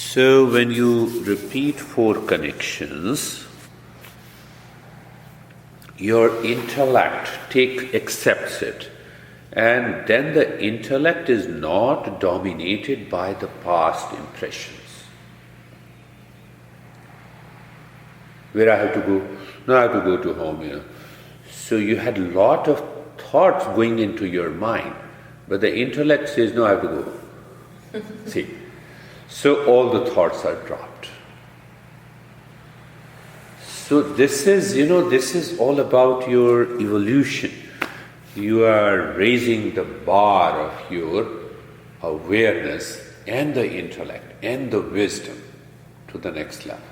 So when you repeat 4 connections, your intellect accepts it, and then the intellect is not dominated by the past impressions. Where I have to go? No, I have to go to home, So you had a lot of thoughts going into your mind, but the intellect says, no, I have to go. See, so all the thoughts are dropped. So this is all about your evolution. You are raising the bar of your awareness and the intellect and the wisdom to the next level.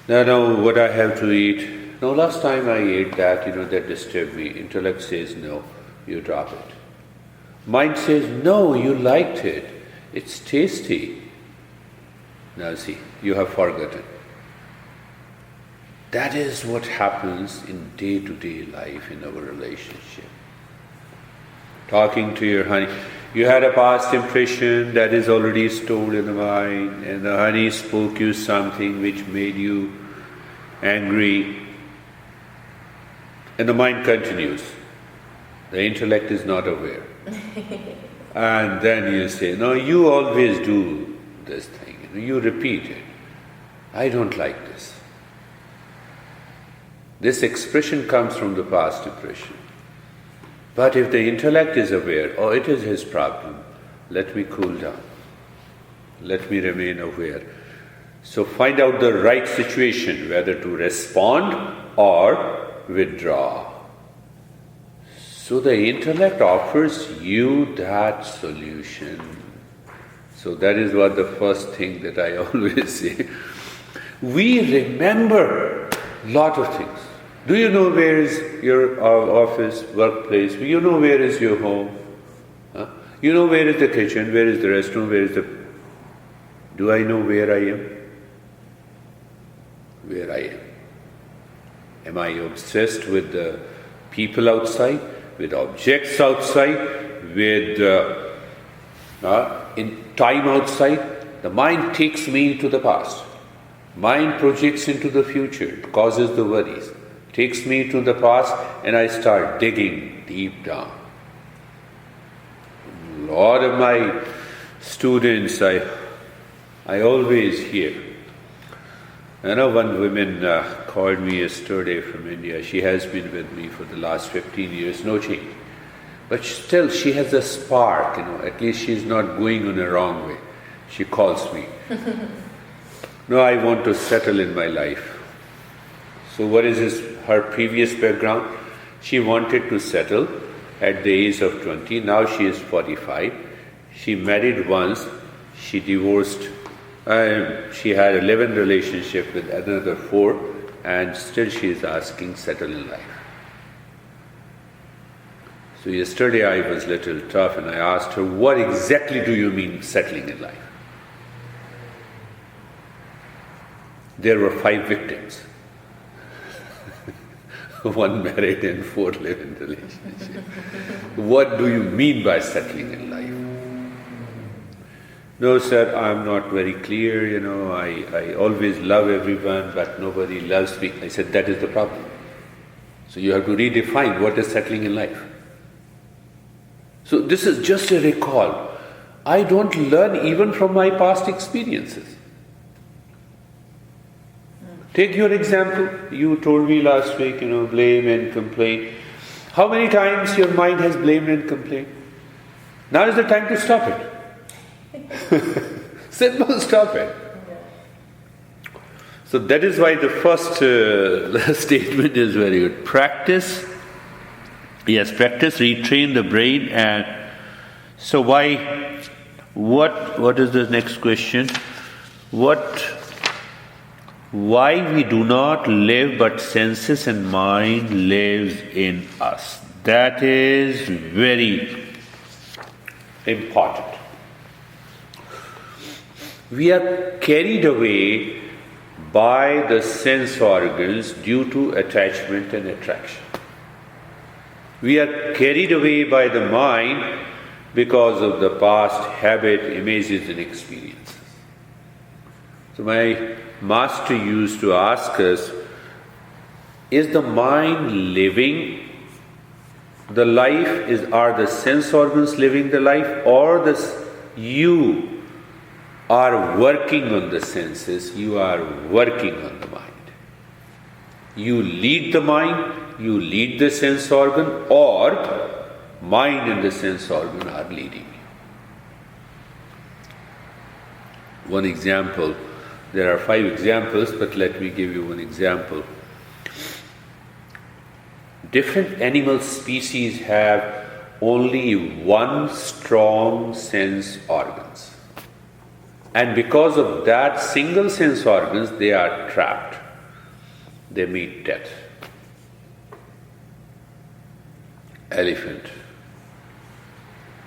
Now what I have to eat? No, last time I ate that, that disturbed me. Intellect says no, you drop it. Mind says, no, you liked it. It's tasty. Now see, you have forgotten. That is what happens in day-to-day life in our relationship. Talking to your honey. You had a past impression that is already stored in the mind, and the honey spoke you something which made you angry, and the mind continues. The intellect is not aware. And then you say, no, you always do this thing. You repeat it. I don't like this. This expression comes from the past impression. But if the intellect is aware, oh, it is his problem, let me cool down. Let me remain aware. So find out the right situation, whether to respond or withdraw. So the intellect offers you that solution. So that is what the first thing that I always say. We remember a lot of things. Do you know where is your office, workplace? You know where is your home? You know where is the kitchen, where is the restroom, where is the... Do I know where I am? Where I am. Am I obsessed with the people outside, with objects outside, with in time outside? The mind takes me to the past. Mind projects into the future, causes the worries. Takes me to the past, and I start digging deep down. A lot of my students, I always hear. One woman called me yesterday from India. She has been with me for the last 15 years, no change. But still, she has a spark, at least she's not going on a wrong way. She calls me. No, I want to settle in my life. So what is her previous background? She wanted to settle at the age of 20. Now she is 45. She married once. She divorced. She had 11 relationships with another 4, and still she is asking settle in life. So yesterday I was a little tough, and I asked her, what exactly do you mean settling in life? There were 5 victims. 1 married and 4 live in relationship. What do you mean by settling in life? No, sir, I'm not very clear, I always love everyone, but nobody loves me. I said, that is the problem. So you have to redefine what is settling in life. So this is just a recall. I don't learn even from my past experiences. Take your example. You told me last week, blame and complain. How many times your mind has blamed and complained? Now is the time to stop it. Simple, stop it. So that is why the first statement is very good. Practice, retrain the brain. And so why, what is the next question? Why we do not live, but senses and mind lives in us. That is very important. We are carried away by the sense organs due to attachment and attraction. We are carried away by the mind because of the past habit, images and experiences. So my master used to ask us, is the mind living the life? Are the sense organs living the life, or you are working on the senses, you are working on the mind? You lead the mind, you lead the sense organ, or mind and the sense organ are leading you. One example, there are 5 examples, but let me give you one example. Different animal species have only one strong sense organs. And because of that single sense organs, they are trapped. They meet death. Elephant.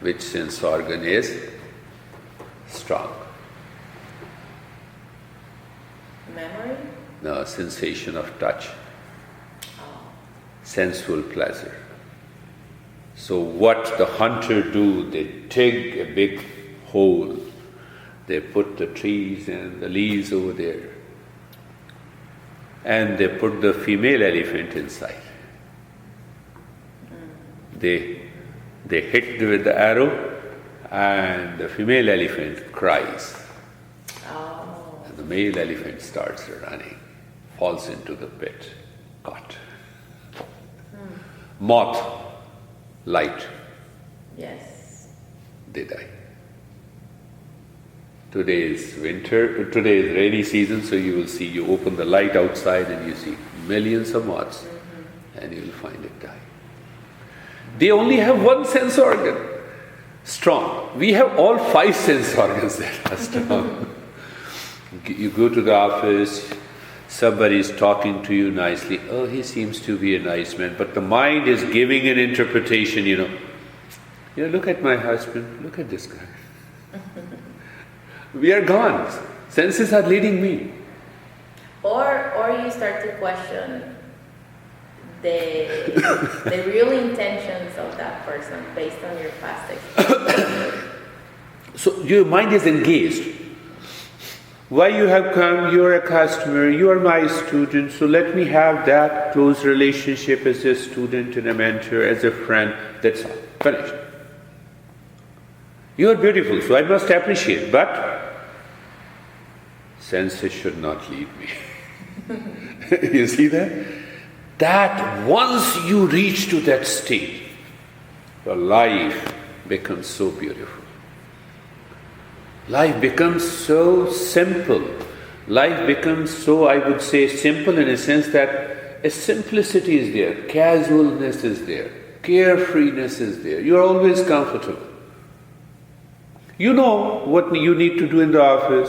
Which sense organ is strong? Memory? No, sensation of touch. Sensual pleasure. So what the hunter do, they dig a big hole. They put the trees and the leaves over there. And they put the female elephant inside. They hit with the arrow and the female elephant cries. And the male elephant starts running, falls into the pit, caught. Moth, light. Yes. They die. Today is winter, today is rainy season, so you will see, you open the light outside and you see millions of moths, and you will find it die. They only have one sense organ, strong. We have all 5 sense organs that are strong. You go to the office, somebody is talking to you nicely. Oh, he seems to be a nice man. But the mind is giving an interpretation, look at my husband, look at this guy. We are gone. Senses are leading me. Or you start to question the real intentions of that person based on your past experience. So your mind is engaged. Why you have come, you are a customer, you are my student, so let me have that close relationship as a student and a mentor, as a friend. That's all. Finished. You are beautiful, so I must appreciate, but senses should not lead me. You see that? That once you reach to that state, the life becomes so beautiful. Life becomes so simple. Life becomes so, I would say, simple in a sense that a simplicity is there, casualness is there, carefreeness is there. You are always comfortable. You know what you need to do in the office.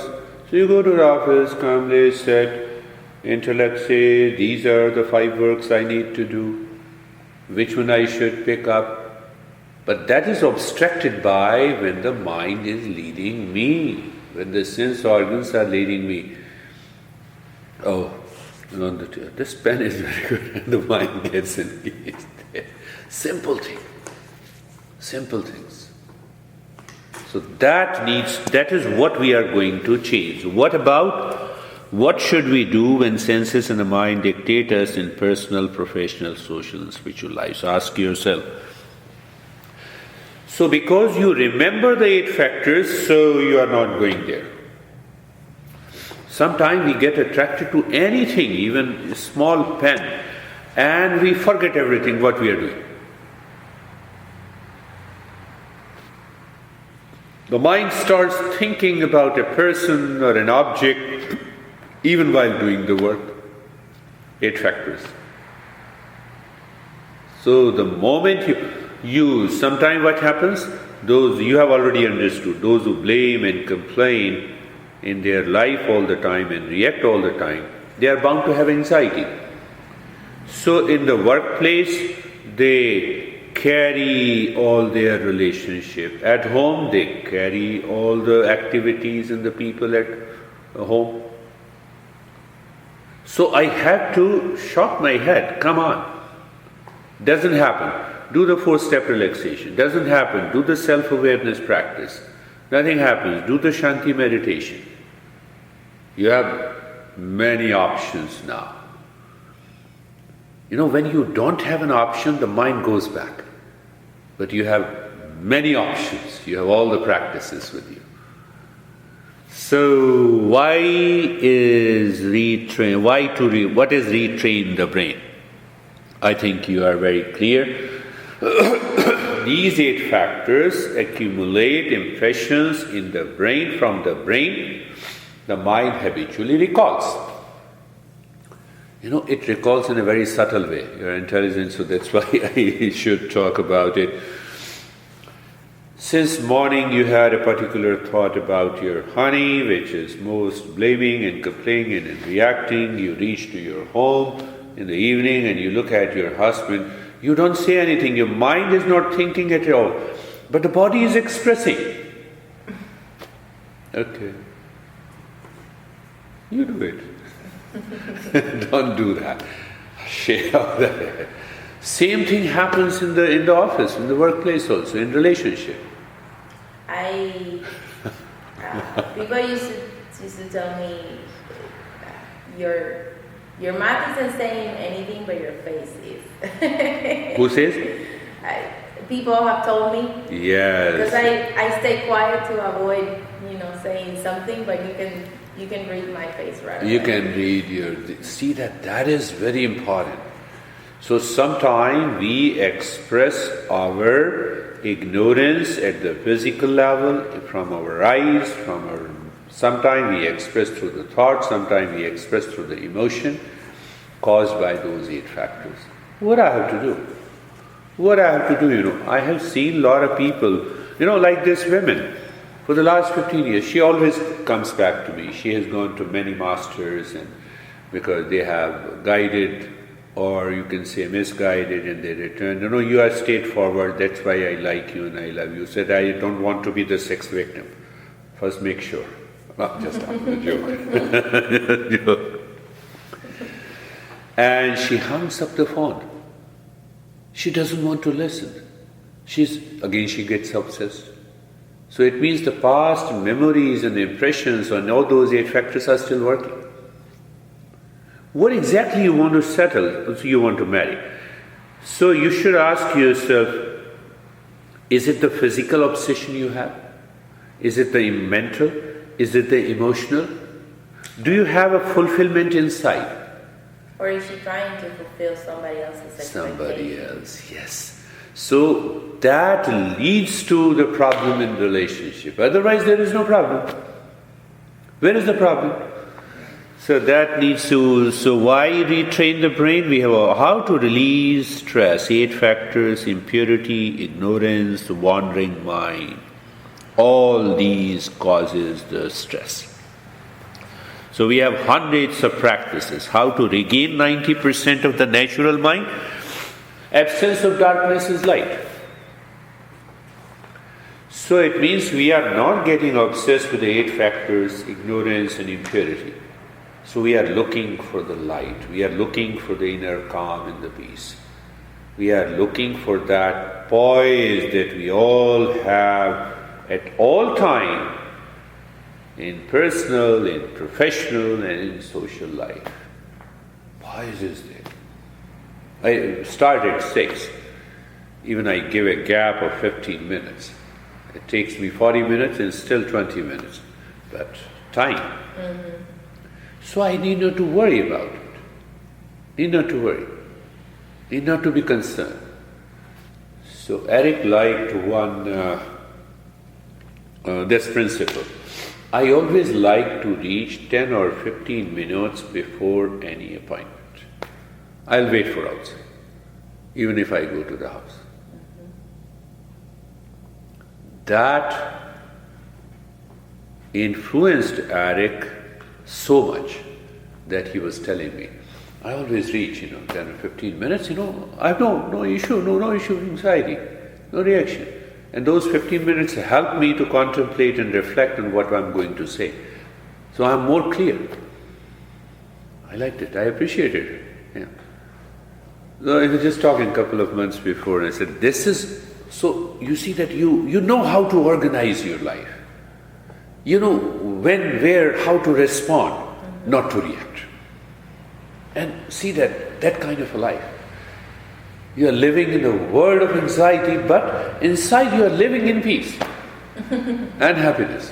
So you go to the office, calmly sit, intellect say, these are the 5 works I need to do, which one I should pick up. But that is obstructed by when the mind is leading me, when the sense organs are leading me. Oh, this pen is very good, and the mind gets engaged there. Simple thing. Simple things. So that is what we are going to change. What should we do when senses and the mind dictate us in personal, professional, social and spiritual life? So ask yourself. So because you remember the 8 factors, so you are not going there. Sometimes we get attracted to anything, even a small pen, and we forget everything what we are doing. The mind starts thinking about a person or an object even while doing the work. 8 factors. So the moment you sometimes what happens, those you have already understood, those who blame and complain in their life all the time and react all the time, they are bound to have anxiety. So in the workplace, they carry all their relationship. At home, they carry all the activities and the people at home. So I have to shock my head, come on. Doesn't happen. do the 4-step relaxation. Doesn't happen, do the self-awareness practice. Nothing happens, do the Shanti meditation. You have many options now. When you don't have an option, the mind goes back. But you have many options. You have all the practices with you. So what is retrain the brain? I think you are very clear. These 8 factors accumulate impressions in the brain. From the brain, the mind habitually recalls. It recalls in a very subtle way. You're intelligent, so that's why I should talk about it. Since morning you had a particular thought about your honey, which is most blaming and complaining and reacting. You reach to your home in the evening and you look at your husband. You don't say anything. Your mind is not thinking at all. But the body is expressing. Okay. You do it. Don't do that. Shake out that. Same thing happens in the office, in the workplace also, in relationship. People used to tell me, your mouth isn't saying anything, but your face is. Who says? People have told me. Yes. Because I stay quiet to avoid, saying something, but you can read my face right away. You can read see that is very important. So sometimes we express our ignorance at the physical level, from our eyes, sometimes we express through the thought, sometimes we express through the emotion caused by those 8 factors. What I have to do? I have seen a lot of people, like this woman. For the last 15 years, she always comes back to me. She has gone to many masters, and because they have guided, or you can say misguided, and they return. You are straightforward, that's why I like you and I love you. Said, I don't want to be the sex victim. First make sure. Well, just a joke. And she hangs up the phone. She doesn't want to listen. She gets obsessed. So it means the past memories and impressions on all those 8 factors are still working. What exactly you want to settle, you want to marry? So you should ask yourself, is it the physical obsession you have? Is it the mental? Is it the emotional? Do you have a fulfillment inside? Or is she trying to fulfill somebody else's expectation? Somebody else, yes. So that leads to the problem in relationship. Otherwise there is no problem. Where is the problem? So that needs to, why retrain the brain? We have how to release stress, 8 factors, impurity, ignorance, wandering mind. All these causes the stress. So we have hundreds of practices. How to regain 90% of the natural mind? Absence of darkness is light. So it means we are not getting obsessed with the 8 factors, ignorance and impurity. So we are looking for the light. We are looking for the inner calm and the peace. We are looking for that poise that we all have at all time, in personal, in professional and in social life. Poise is there. I start at 6. Even I give a gap of 15 minutes. It takes me 40 minutes and still 20 minutes. But time. Mm-hmm. So I need not to worry about it. Need not to worry. Need not to be concerned. So Eric liked this principle. I always like to reach 10 or 15 minutes before any appointment. I'll wait for outside, even if I go to the house. Mm-hmm. That influenced Eric so much that he was telling me, I always reach, 10 or 15 minutes, I have no issue, no issue, anxiety, no reaction. And those 15 minutes help me to contemplate and reflect on what I'm going to say. So I'm more clear. I liked it, I appreciated it. Yeah. No, I was just talking a couple of months before, and I said, this is, so you see that you know how to organize your life. You know when, where, how to respond, not to react. And see that kind of a life. You are living in a world of anxiety, but inside you are living in peace and happiness.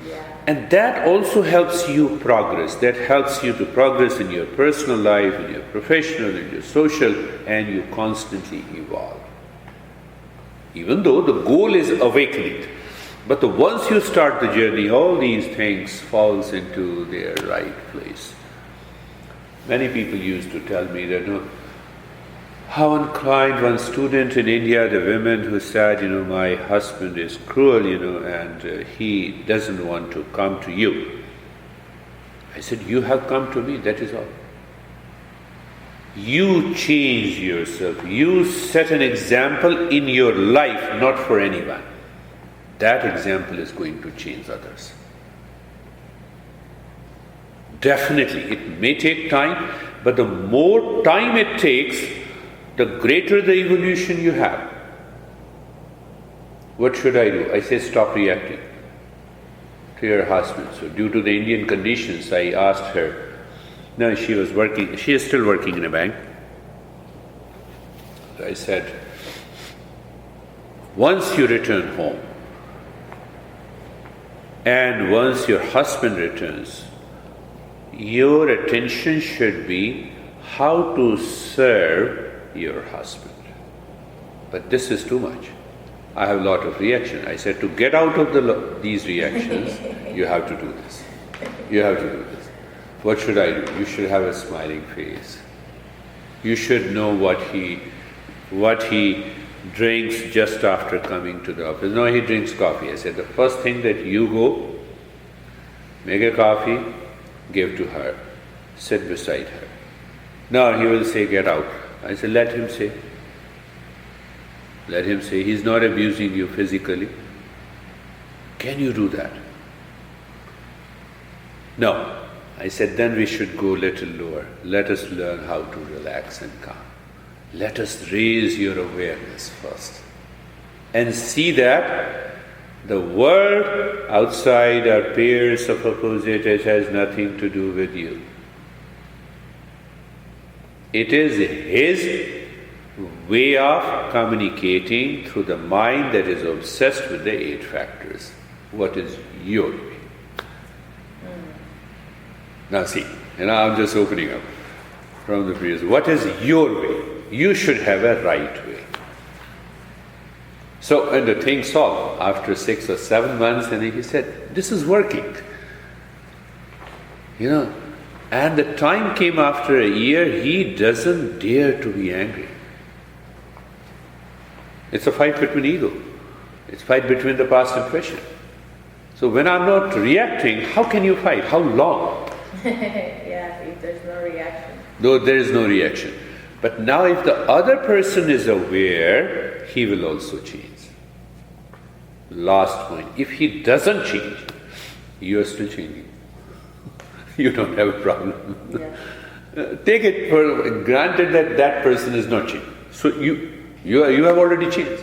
Yeah. And that also helps you progress. That helps you to progress in your personal life, in your professional, in your social, and you constantly evolve. Even though the goal is awakening. But once you start the journey, all these things falls into their right place. Many people used to tell me that, how unkind one student in India, the women who said, my husband is cruel, and he doesn't want to come to you. I said, you have come to me, that is all. You change yourself. You set an example in your life, not for anyone. That example is going to change others. Definitely, it may take time, but the more time it takes, the greater the evolution you have. What should I do? I say, stop reacting to your husband. So due to the Indian conditions, I asked her, no, she is still working in a bank. So I said, once you return home, and once your husband returns, your attention should be how to serve your husband. But this is too much. I have a lot of reaction. I said, to get out of these reactions, you have to do this. You have to do this. What should I do? You should have a smiling face. You should know what he drinks just after coming to the office. No, he drinks coffee. I said, the first thing that you go, make a coffee, give to her, sit beside her. Now he will say, get out. I said, let him say. Let him say. He's not abusing you physically. Can you do that? No. I said, then we should go a little lower. Let us learn how to relax and calm. Let us raise your awareness first. And see that the world outside our peers of opposite age has nothing to do with you. It is his way of communicating through the mind that is obsessed with the 8 factors. What is your way? Now see, I'm just opening up from the previous. What is your way? You should have a right way. So, and the thing solved after 6 or 7 months, and he said, this is working. And the time came after a year, he doesn't dare to be angry. It's a fight between ego. It's a fight between the past and present. So when I'm not reacting, how can you fight? How long? Yeah, if there's no reaction. Though there is no reaction. But now if the other person is aware, he will also change. Last point, if he doesn't change, you are still changing. You don't have a problem. Yeah. Take it for granted that that person is not changing. So you have already changed.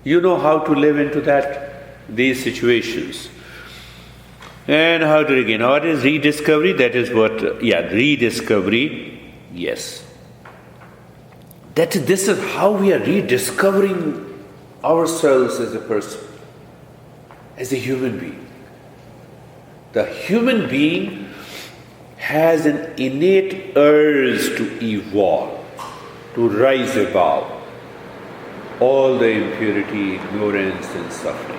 You know how to live into these situations. And how to regain. What is rediscovery? That is what, rediscovery, yes. This is how we are rediscovering ourselves as a person, as a human being. The human being has an innate urge to evolve, to rise above all the impurity, ignorance and suffering.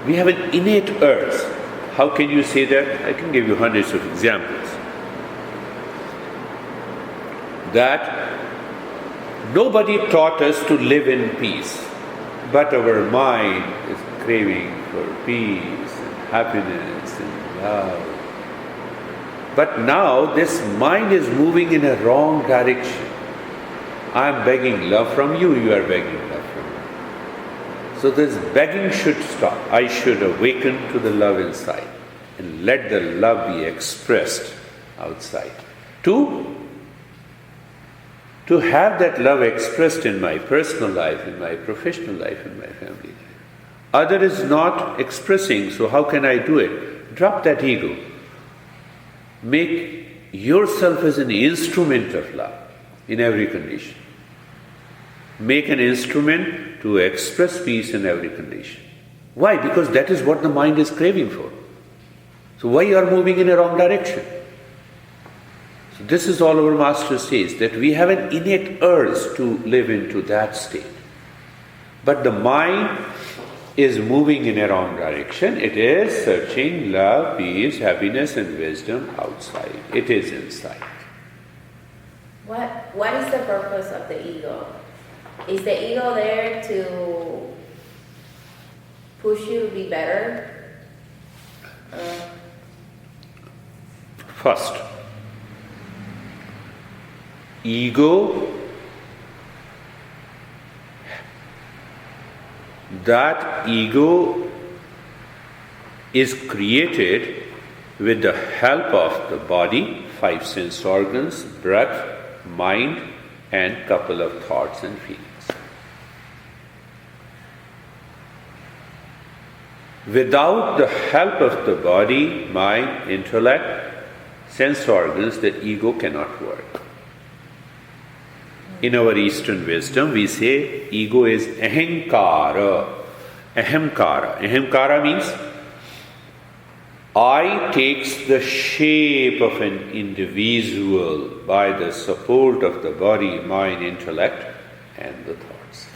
We have an innate urge. How can you say that? I can give you hundreds of examples. That nobody taught us to live in peace, but our mind is craving for peace and happiness and love. But now this mind is moving in a wrong direction. I am begging love from you, you are begging love from me. So this begging should stop. I should awaken to the love inside and let the love be expressed outside. 2, to have that love expressed in my personal life, in my professional life, in my family life. Other is not expressing, so how can I do it? Drop that ego. Make yourself as an instrument of love in every condition. Make an instrument to express peace in every condition. Why? Because that is what the mind is craving for. So why you are moving in a wrong direction? So this is all our master says, that we have an innate urge to live into that state. But the mind is moving in a wrong direction. It is searching love, peace, happiness and wisdom outside. It is inside. What is the purpose of the ego? Is the ego there to push you to be better? First, ego, that ego is created with the help of the body, 5 sense organs, breath, mind, and couple of thoughts and feelings. Without the help of the body, mind, intellect, sense organs, the ego cannot work. In our Eastern wisdom, we say ego is ahankara. Ahamkara. Ahamkara means I takes the shape of an individual by the support of the body, mind, intellect, and the thoughts.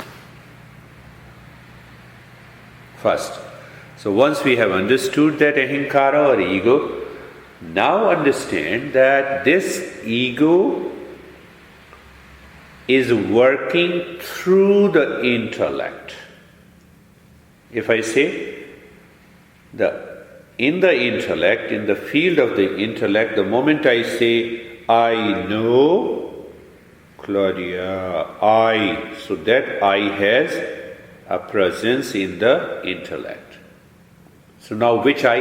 First. So once we have understood that ahankara or ego, now understand that this ego is working through the intellect. If I say, in the intellect, in the field of the intellect, the moment I say, I know Claudia, so that I has a presence in the intellect. So now which I?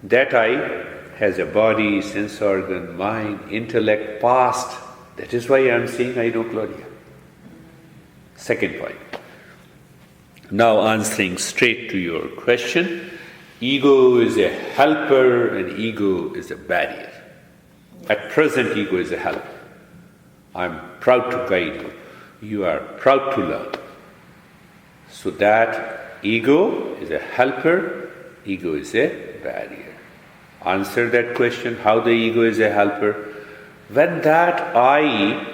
That I has a body, sense organ, mind, intellect, past. That is why I am saying I know Claudia. Second point. Now answering straight to your question, ego is a helper and ego is a barrier. At present, ego is a helper. I am proud to guide you. You are proud to learn. So that ego is a helper, ego is a barrier. Answer that question, how the ego is a helper. When that I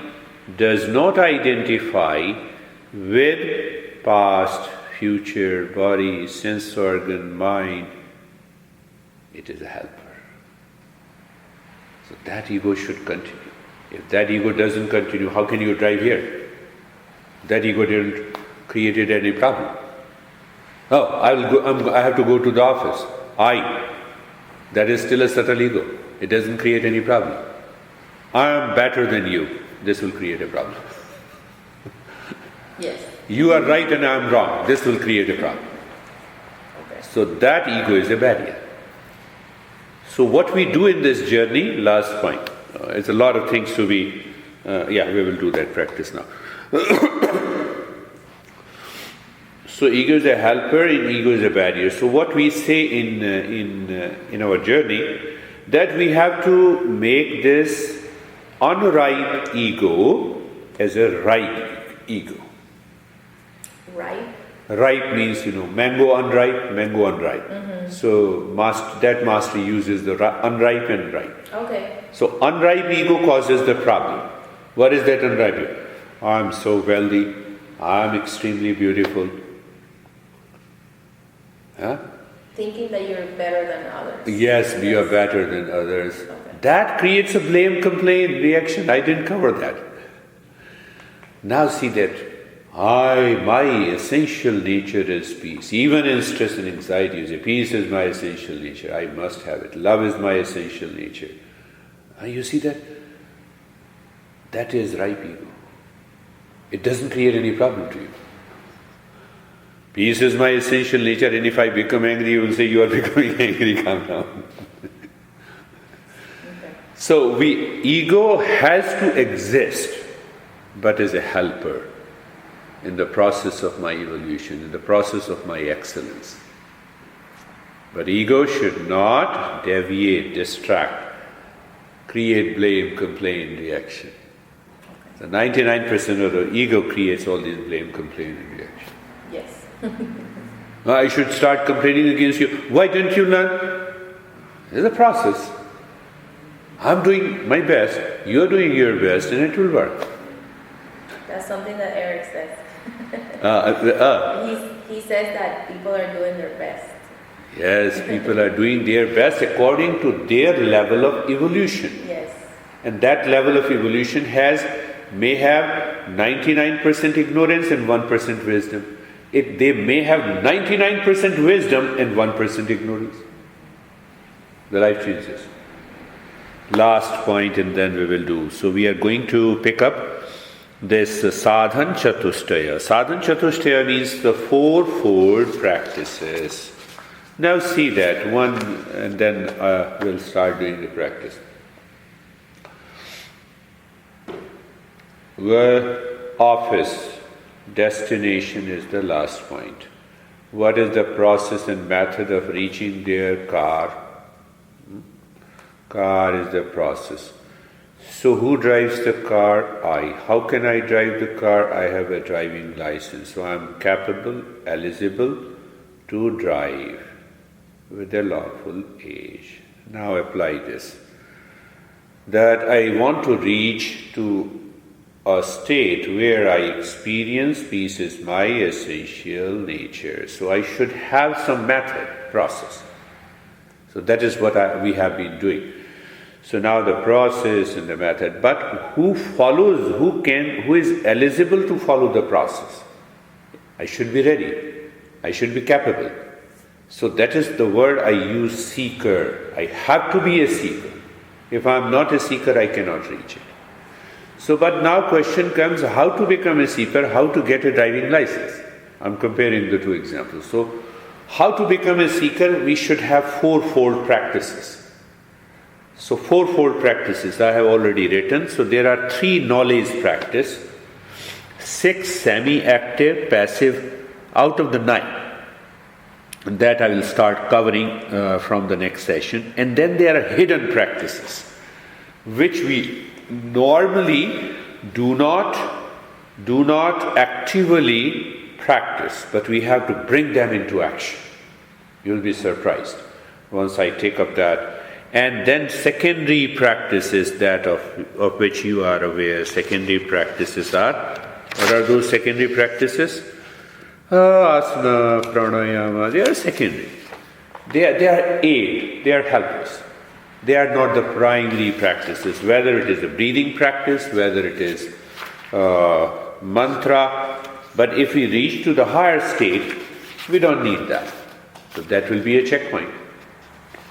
does not identify with past, future, body, sense organ, mind, it is a helper. So that ego should continue. If that ego doesn't continue, how can you drive here? That ego didn't create any problem. Oh, I have to go to the office. That is still a subtle ego. It doesn't create any problem. I am better than you. This will create a problem. Yes. You are right and I am wrong. This will create a problem. Okay. So that ego is a barrier. So what we do in this journey, last point, it's a lot of things to be, we will do that practice now. So ego is a helper and ego is a barrier. So what we say in our journey, that we have to make this unripe ego as a ripe ego. Ripe? Ripe means, mango unripe. Mm-hmm. So that master uses the unripe and ripe. Okay. So unripe ego causes the problem. What is that unripe ego? I'm so wealthy. I'm extremely beautiful. Huh? Thinking that you're better than others. Yes, we are better than others. Okay. That creates a blame, complaint, reaction. I didn't cover that. Now see that my essential nature is peace. Even in stress and anxiety, you say, peace is my essential nature. I must have it. Love is my essential nature. You see that? That is ripe ego. It doesn't create any problem to you. Peace is my essential nature, and if I become angry, you will say, you are becoming angry, calm down. Okay. So ego has to exist but as a helper in the process of my evolution, in the process of my excellence. But ego should not deviate, distract, create blame, complaint, reaction. So 99% of the ego creates all these blame, complaint, and reaction. Yes. I should start complaining against you. Why didn't you learn? It's a process. I'm doing my best, you're doing your best, and it will work. That's something that Eric says. He says that people are doing their best. Yes, people are doing their best according to their level of evolution. Yes. And that level of evolution may have 99% ignorance and 1% wisdom. They may have 99% wisdom and 1% ignorance. The life changes. Last point and then we will do. So we are going to pick up this Sadhana Chatusaya. Sadhana Chatusaya means the fourfold practices. Now see that one and then we'll start doing the practice. Where office, destination is the last point. What is the process and method of reaching their car? Car is the process. So who drives the car? I. How can I drive the car? I have a driving license. So I am capable, eligible to drive with a lawful age. Now apply this. That I want to reach to a state where I experience peace is my essential nature. So I should have some method, process. So that is what we have been doing. So now the process and the method. But who follows, who is eligible to follow the process? I should be ready. I should be capable. So that is the word I use, seeker. I have to be a seeker. If I am not a seeker, I cannot reach it. So, but now question comes, how to become a seeker, how to get a driving license. I am comparing the two examples. So, how to become a seeker, we should have fourfold practices. So, fourfold practices I have already written. So, there are 3 knowledge practice, 6 semi-active, passive, out of the 9. That I will start covering from the next session. And then there are hidden practices, which we normally do not actively practice, but we have to bring them into action. You'll be surprised once I take up that. And then secondary practices that of which you are aware. Secondary practices are, what are those secondary practices? Asana, pranayama, they are secondary. They are aid, they are helpers. They are not the primary practices, whether it is a breathing practice, whether it is mantra. But if we reach to the higher state, we don't need that. So that will be a checkpoint.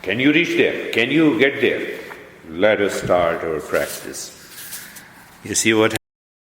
Can you reach there? Can you get there? Let us start our practice. You see what